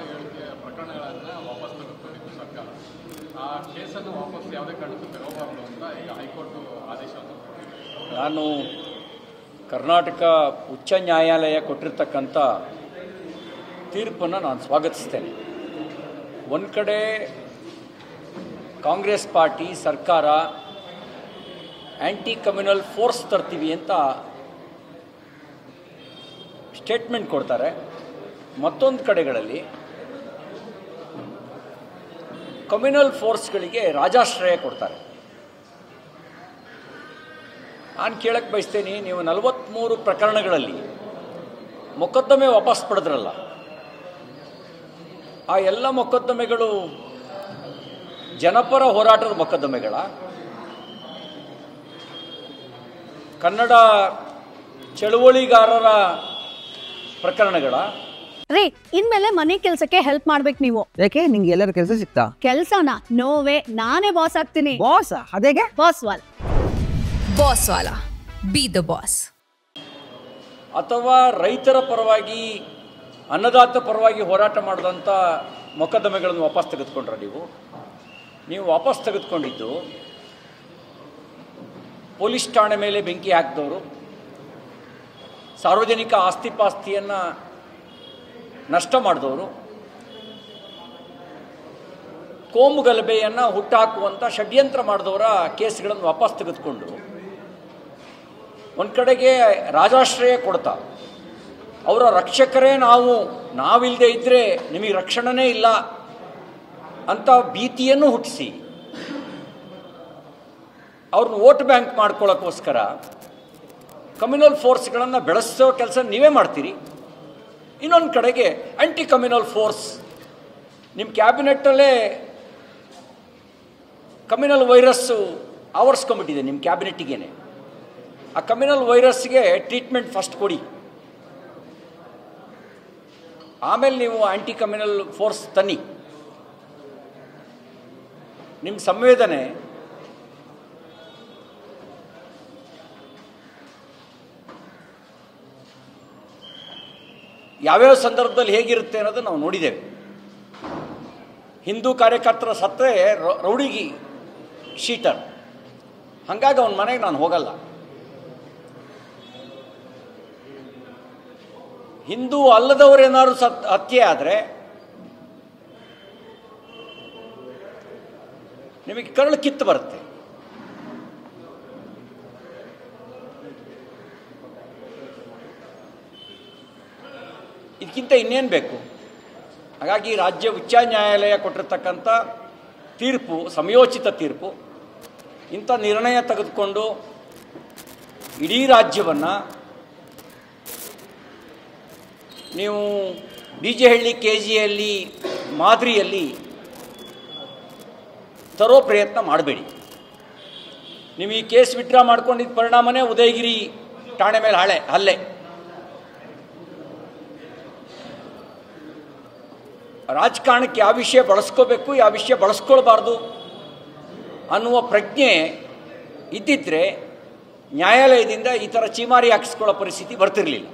ಹೇಳಿಕೆ ಪ್ರಕರಣಗಳನ್ನು ವಾಪಸ್ ತೆಗೆದುಕೊಂಡಿದ್ದು ಸರ್ಕಾರ. ಆ ಕೇಸನ್ನು ವಾಪಸ್ ಯಾವುದೇ ಕಾರಣಕ್ಕೂ ತಗೋಬಾರದು ಅಂತ ಈಗ ಹೈಕೋರ್ಟ್ ಆದೇಶವನ್ನು ಕೊಟ್ಟಿದೆ. ನಾನು ಕರ್ನಾಟಕ ಉಚ್ಚ ನ್ಯಾಯಾಲಯ ಕೊಟ್ಟಿರ್ತಕ್ಕಂಥ ತೀರ್ಪನ್ನು ನಾನು ಸ್ವಾಗತಿಸ್ತೇನೆ. ಒಂದು ಕಡೆ ಕಾಂಗ್ರೆಸ್ ಪಾರ್ಟಿ ಸರ್ಕಾರ ಆ್ಯಂಟಿ ಕಮ್ಯುನಲ್ ಫೋರ್ಸ್ ತರ್ತೀವಿ ಅಂತ ಸ್ಟೇಟ್ಮೆಂಟ್ ಕೊಡ್ತಾರೆ. ಮತ್ತೊಂದು ಕಡೆಗಳಲ್ಲಿ ಕಮ್ಯುನಲ್ ಫೋರ್ಸ್ಗಳಿಗೆ ರಾಜಾಶ್ರಯ ಕೊಡ್ತಾರೆ. ನಾನು ಕೇಳಕ್ಕೆ ಬಯಸ್ತೇನೆ, ನೀವು 43 ಪ್ರಕರಣಗಳಲ್ಲಿ ಮೊಕದ್ದಮೆ ವಾಪಸ್ ಪಡೆದ್ರಲ್ಲ, ಆ ಎಲ್ಲ ಮೊಕದ್ದಮೆಗಳು ಜನಪರ ಹೋರಾಟದ ಮೊಕದ್ದಮೆಗಳ, ಕನ್ನಡ ಚಳುವಳಿಗಾರರ ಪ್ರಕರಣಗಳ? ರೀ, ಇನ್ಮೇಲೆ ಮನೆ ಕೆಲಸಕ್ಕೆ ಹೆಲ್ಪ್ ಮಾಡ್ಬೇಕು ನೀವು. ಯಾಕೆ ನಿಂಗೆ ಎಲ್ಲರ ಕೆಲಸ ಸಿಗ್ತಾ? ಕೆಲಸನ ನೋವೇ, ನಾನೇ ಬಾಸ್ ಆಗ್ತೀನಿ. ಬಾಸ್? ಅದೇಗೆ? ಬಾಸ್ ವಾಲ್ ಬಾಸ್ ವಾಲ, ಬಿ ದ ಬಾಸ್. ಅಥವಾ ರೈತರ ಪರವಾಗಿ, ಅನ್ನದಾತ ಪರವಾಗಿ ಹೋರಾಟ ಮಾಡಿದಂಥ ಮೊಕದ್ದಮೆಗಳನ್ನು ವಾಪಸ್ ತೆಗೆದುಕೊಂಡ್ರೆ ನೀವು ವಾಪಸ್ ತೆಗೆದುಕೊಂಡಿದ್ದು ಪೊಲೀಸ್ ಠಾಣೆ ಮೇಲೆ ಬೆಂಕಿ ಹಾಕಿದವರು, ಸಾರ್ವಜನಿಕ ಆಸ್ತಿಪಾಸ್ತಿಯನ್ನು ನಷ್ಟ ಮಾಡಿದವರು, ಕೋಮು ಗಲಭೆಯನ್ನು ಹುಟ್ಟಾಕುವಂಥ ಷಡ್ಯಂತ್ರ ಮಾಡಿದವರ ಕೇಸ್ಗಳನ್ನು ವಾಪಸ್ ತೆಗೆದುಕೊಂಡು ಒಂದು ಕಡೆಗೆ ರಾಜಾಶ್ರಯ ಕೊಡ್ತಾ, ಅವರ ರಕ್ಷಕರೇ ನಾವಿಲ್ಲದೆ ಇದ್ದರೆ ನಿಮಗೆ ರಕ್ಷಣೆನೇ ಇಲ್ಲ ಅಂತ ಭೀತಿಯನ್ನು ಹುಟ್ಟಿಸಿ ಅವ್ರನ್ನ ವೋಟ್ ಬ್ಯಾಂಕ್ ಮಾಡ್ಕೊಳ್ಳೋಕ್ಕೋಸ್ಕರ ಕಮ್ಯುನಲ್ ಫೋರ್ಸ್ಗಳನ್ನು ಬೆಳೆಸೋ ಕೆಲಸ ನೀವೇ ಮಾಡ್ತೀರಿ. ಇನ್ನೊಂದು ಕಡೆಗೆ ಆ್ಯಂಟಿ ಕಮ್ಯುನಲ್ ಫೋರ್ಸ್, ನಿಮ್ಮ ಕ್ಯಾಬಿನೆಟ್ಟಲ್ಲೇ ಕಮ್ಯುನಲ್ ವೈರಸ್ಸು ಆವರಿಸ್ಕೊಂಬಿಟ್ಟಿದೆ ನಿಮ್ಮ ಕ್ಯಾಬಿನೆಟ್ಟಿಗೇನೆ. ಆ ಕಮ್ಯುನಲ್ ವೈರಸ್ಗೆ ಟ್ರೀಟ್ಮೆಂಟ್ ಫಸ್ಟ್ ಕೊಡಿ, ಆಮೇಲೆ ನೀವು ಆ್ಯಂಟಿ ಕಮ್ಯುನಲ್ ಫೋರ್ಸ್ ತನ್ನಿ. ನಿಮ್ಮ ಸಂವೇದನೆ ಯಾವ್ಯಾವ ಸಂದರ್ಭದಲ್ಲಿ ಹೇಗಿರುತ್ತೆ ಅನ್ನೋದು ನಾವು ನೋಡಿದ್ದೇವೆ. ಹಿಂದೂ ಕಾರ್ಯಕರ್ತರ ಸತ್ತರೆ ರೌಡಿಗಿ ಶೀಟರ್, ಹಾಗಾಗಿ ಅವನ ಮನೆಗೆ ನಾನು ಹೋಗಲ್ಲ. ಹಿಂದೂ ಅಲ್ಲದವರೇನಾದ್ರು ಹತ್ಯೆ ಆದರೆ ನಿಮಗೆ ಕರಳು ಕಿತ್ತು ಬರುತ್ತೆ. ಇದಕ್ಕಿಂತ ಇನ್ನೇನು ಬೇಕು? ಹಾಗಾಗಿ ರಾಜ್ಯ ಉಚ್ಚ ನ್ಯಾಯಾಲಯ ಕೊಟ್ಟಿರ್ತಕ್ಕಂಥ ತೀರ್ಪು ಸಮಯೋಚಿತ ತೀರ್ಪು. ಇಂಥ ನಿರ್ಣಯ ತೆಗೆದುಕೊಂಡು ಇಡೀ ರಾಜ್ಯವನ್ನು ನೀವು ಬಿಜೆಹಳ್ಳಿ KGಯಲ್ಲಿ ಮಾದರಿಯಲ್ಲಿ ತರೋ ಪ್ರಯತ್ನ ಮಾಡಬೇಡಿ. ನೀವು ಈ ಕೇಸ್ ವಿಡ್ರಾ ಮಾಡ್ಕೊಂಡಿದ್ದ ಪರಿಣಾಮನೇ ಉದಯಗಿರಿ ಠಾಣೆ ಮೇಲೆ ಹಲ್ಲೆ. ರಾಜಕಾರಣಕ್ಕೆ ಯಾವ ವಿಷಯ ಬಳಸ್ಕೋಬೇಕು, ಯಾವ ವಿಷಯ ಬಳಸ್ಕೊಳ್ಬಾರ್ದು ಅನ್ನುವ ಪ್ರಜ್ಞೆ ಇದ್ದಿದ್ದರೆ ನ್ಯಾಯಾಲಯದಿಂದ ಈ ಥರ ಚೀಮಾರಿ ಹಾಕಿಸ್ಕೊಳ್ಳೋ ಪರಿಸ್ಥಿತಿ ಬರ್ತಿರಲಿಲ್ಲ.